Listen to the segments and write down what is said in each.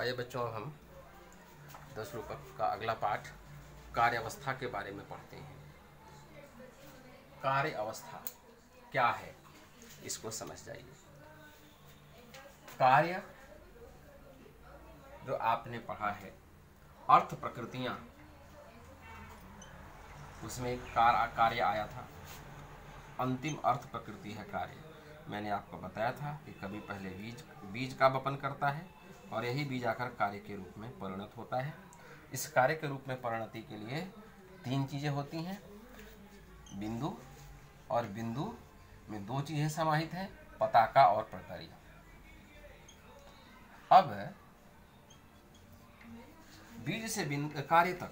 आइए बच्चों, अब हम 10 रूपक का अगला पाठ कार्य अवस्था के बारे में पढ़ते हैं। कार्य अवस्था क्या है, इसको समझ जाइए। कार्य जो आपने पढ़ा है, अर्थ प्रकृतियां, उसमें एक कार्य आया था। अंतिम अर्थ प्रकृति है कार्य। मैंने आपको बताया था कि कभी पहले बीज का वपन करता है और यही बीज आकर कार्य के रूप में परिणत होता है। इस कार्य के रूप में परिणति के लिए 3 चीजें होती हैं, बिंदु, और बिंदु में 2 चीजें समाहित हैं, पताका और प्रक्रिया। अब बीज से कार्य तक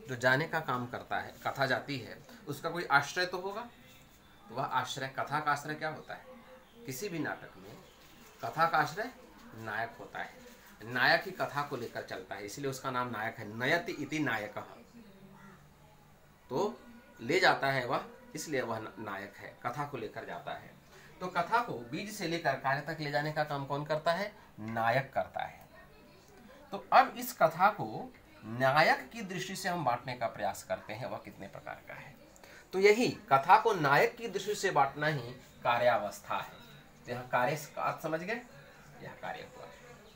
जो जाने का काम करता है, कथा जाती है, उसका कोई आश्रय तो होगा। तो वह आश्रय, कथा का आश्रय क्या होता है? किसी भी नाटक में कथा का आश्रय नायक होता है। नायक ही कथा को लेकर चलता है, इसलिए उसका नाम नायक है। नयति इति नायकः, तो ले जाता है वह, इसलिए वह नायक है, कथा को लेकर जाता है। तो कथा को बीज से लेकर कार्य तक ले जाने का काम कौन करता है? नायक करता है। तो अब इस कथा को नायक की दृष्टि से हम बांटने का प्रयास करते हैं, वह कितने प्रकार का है। तो यही कथा को नायक की दृष्टि से बांटना ही कार्यावस्था है। तो यहाँ कार्य का अर्थ समझ गए, यह कार्य हुआ,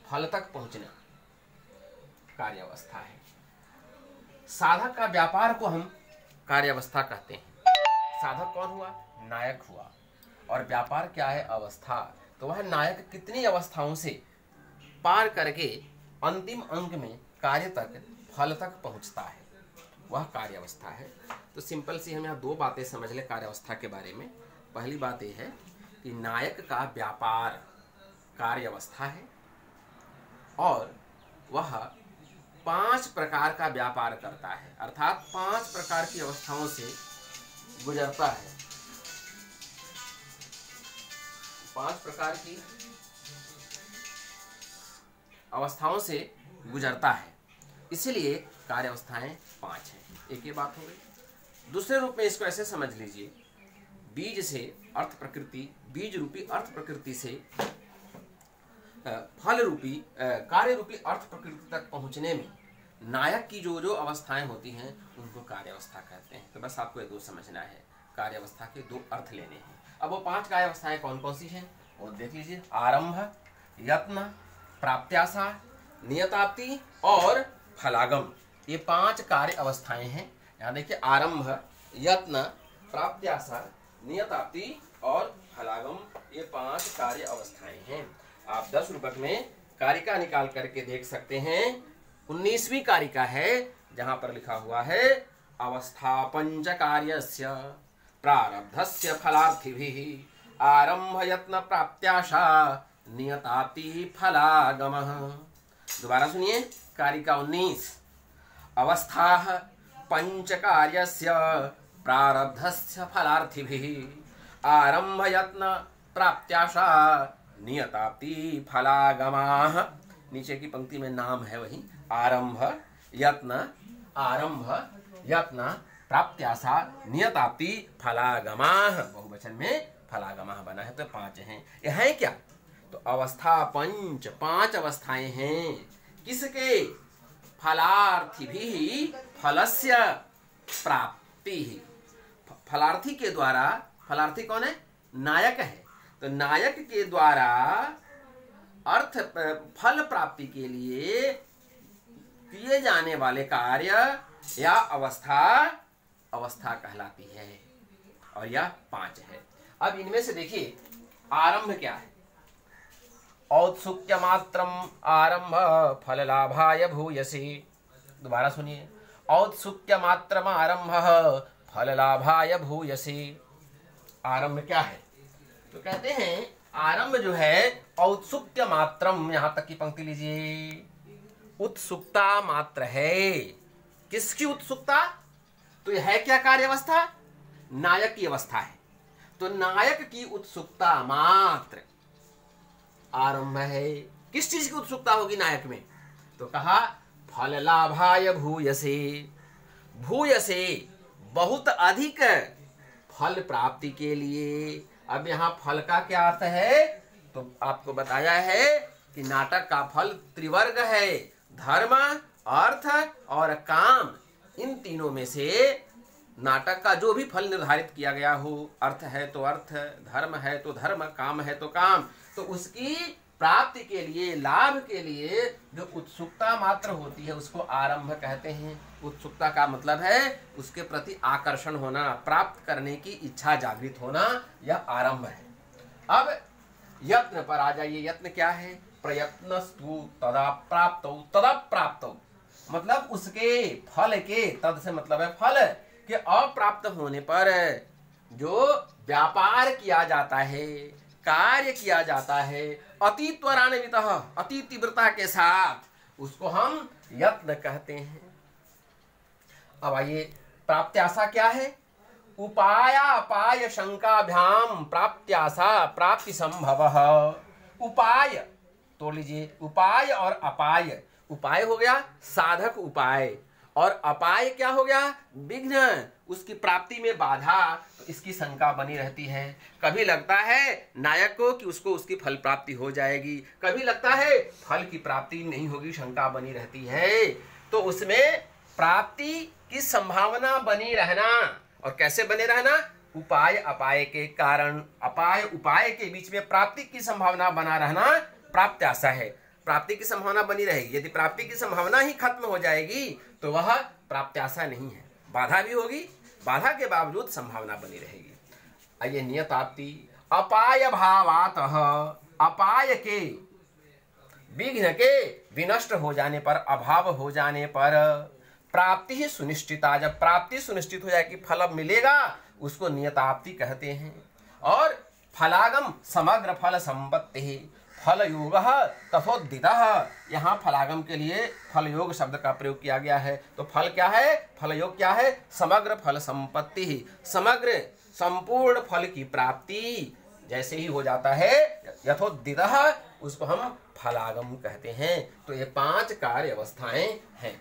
फल तक पहुंचना कार्यावस्था है। साधक का व्यापार को हम कार्यावस्था कहते हैं। साधक कौन हुआ? नायक हुआ। और व्यापार क्या है? अवस्था। तो वह नायक कितनी अवस्थाओं से पार करके अंतिम अंक में कार्य तक, फल तक पहुंचता है, वह कार्यावस्था है। तो सिंपल सी हम यहाँ 2 बातें समझ ले कार्यावस्था के बारे में। पहली बात यह है कि नायक का व्यापार कार्यावस्था है और वह 5 प्रकार का व्यापार करता है, अर्थात 5 प्रकार की अवस्थाओं से गुजरता है। 5 प्रकार की अवस्थाओं से गुजरता है, इसीलिए कार्यावस्थाएं 5 हैं। एक ये बात हो गई। दूसरे रूप में इसको ऐसे समझ लीजिए, बीज से अर्थ प्रकृति, बीज रूपी अर्थ प्रकृति से फल रूपी कार्य रूपी अर्थ प्रकृति तक पहुंचने में नायक की जो जो अवस्थाएं होती हैं, उनको कार्यावस्था कहते हैं। तो बस आपको ये 2 समझना है, कार्यावस्था के 2 अर्थ लेने हैं। अब वो 5 कार्यावस्थाएं कौन कौन सी हैं वो देख लीजिए। आरंभ, यत्न, प्राप्त्याशा, नियताप्ति और फलागम, ये 5 कार्य अवस्थाएं हैं। यहाँ देखिए, आरंभ, यत्न, प्राप्त्याशा, नियताप्ति और फलागम, ये 5 कार्य अवस्थाएं हैं। आप 10 रूपक में कारिका निकाल करके देख सकते हैं। 19वीं कारिका है, जहां पर लिखा हुआ है अवस्था पंच कार्यस्य प्रारब्धस्य फलार्थिभिः आरंभ यत्न प्राप्त्याशा नियताप्ति फलागमः। दोबारा सुनिए, कारिका 19, अवस्था पंच कार्यस्य प्रारब्धस्य फलार्थिभिः आरंभ यत्न प्राप्त्याशा नियताप्ति फलागमाः। नीचे की पंक्ति में नाम है वही, आरंभ यत्न प्राप्त्याशा नियताप्ति फलागमाः, बहुवचन में फलागमाः बना है, तो 5 हैं। यह है क्या? तो अवस्था पंच, 5 अवस्थाएं हैं। किसके? फलार्थिभिः, फलस्य प्राप्ति, फलार्थी के द्वारा। फलार्थी कौन है? नायक है। तो नायक के द्वारा अर्थ फल प्राप्ति के लिए किए जाने वाले कार्य या अवस्था कहलाती है, और यह 5 है। अब इनमें से देखिए, आरंभ क्या है? औत्सुक्य मात्रम आरंभ फल लाभाय भूयसी। दोबारा सुनिए, औत्सुक्य मात्रम आरंभ फल लाभाय भूयसी। आरंभ क्या है? तो कहते हैं आरंभ जो है औत्सुक्य मात्रम, यहां तक की पंक्ति लीजिए, उत्सुकता मात्र है। किसकी उत्सुकता? तो यह है क्या कार्यावस्था? नायक की अवस्था है। तो नायक की उत्सुकता मात्र आरंभ है। किस चीज की उत्सुकता होगी नायक में? तो कहा फल लाभाय भूयसे, भूयसे बहुत अधिक फल प्राप्ति के लिए। अब यहाँ फल का क्या अर्थ है? तो आपको बताया है कि नाटक का फल त्रिवर्ग है, धर्म, अर्थ और काम। इन तीनों में से नाटक का जो भी फल निर्धारित किया गया हो, अर्थ है तो अर्थ, धर्म है तो धर्म, काम है तो काम, तो उसकी प्राप्ति के लिए, लाभ के लिए जो उत्सुकता मात्र होती है उसको आरंभ कहते हैं। उत्सुकता का मतलब है उसके प्रति आकर्षण होना, प्राप्त करने की इच्छा जागृत होना, यह आरंभ है। अब यत्न पर आ जाइए। यत्न क्या है? प्रयत्नस्तु तदा प्राप्तौ, तदा प्राप्तौ मतलब उसके फल के, तद से मतलब है फल के अप्राप्त होने पर जो व्यापार किया जाता है, कार्य किया जाता है अति त्वरान्वितः, अति तीव्रता के साथ, उसको हम यत्न कहते हैं। अब आइए, प्राप्त्याशा क्या है? उपायापाय शंकाभ्याम प्राप्त्याशा प्राप्ति संभवः। उपाय तोड़ लीजिए, उपाय और अपाय। उपाय हो गया साधक उपाय, और अपाय क्या हो गया? विघ्न, उसकी प्राप्ति में बाधा। तो इसकी शंका बनी रहती है। कभी लगता है नायक को कि उसको उसकी फल प्राप्ति हो जाएगी, कभी लगता है फल की प्राप्ति नहीं होगी, शंका बनी रहती है। तो उसमें प्राप्ति की संभावना बनी रहना, और कैसे बने रहना? उपाय अपाय के कारण, अपाय उपाय के बीच में प्राप्ति की संभावना बना रहना प्राप्त्याशा है। प्राप्ति की संभावना बनी रहेगी। यदि प्राप्ति की संभावना ही खत्म हो जाएगी तो वह प्राप्त्याशा नहीं है। बाधा भी होगी, बाधा के बावजूद संभावना बनी रहेगी। आइए, नियताप्ति। अपाय भावातः, अपाय के, विघ्न के विनष्ट हो जाने पर, अभाव हो जाने पर प्राप्ति ही सुनिश्चिता। जब प्राप्ति सुनिश्चित हो जाए कि फल अब मिलेगा, उसको नियताप्ति कहते हैं। और फलागम समग्र फल संपत्ति, फल योग तथोदितः। यहाँ फलागम के लिए फल योग शब्द का प्रयोग किया गया है। तो फल क्या है? फल योग क्या है? समग्र फल संपत्ति, समग्र संपूर्ण फल की प्राप्ति जैसे ही हो जाता है, यथोदितः, उसको हम फलागम कहते हैं। तो ये 5 कार्य अवस्थाएं हैं।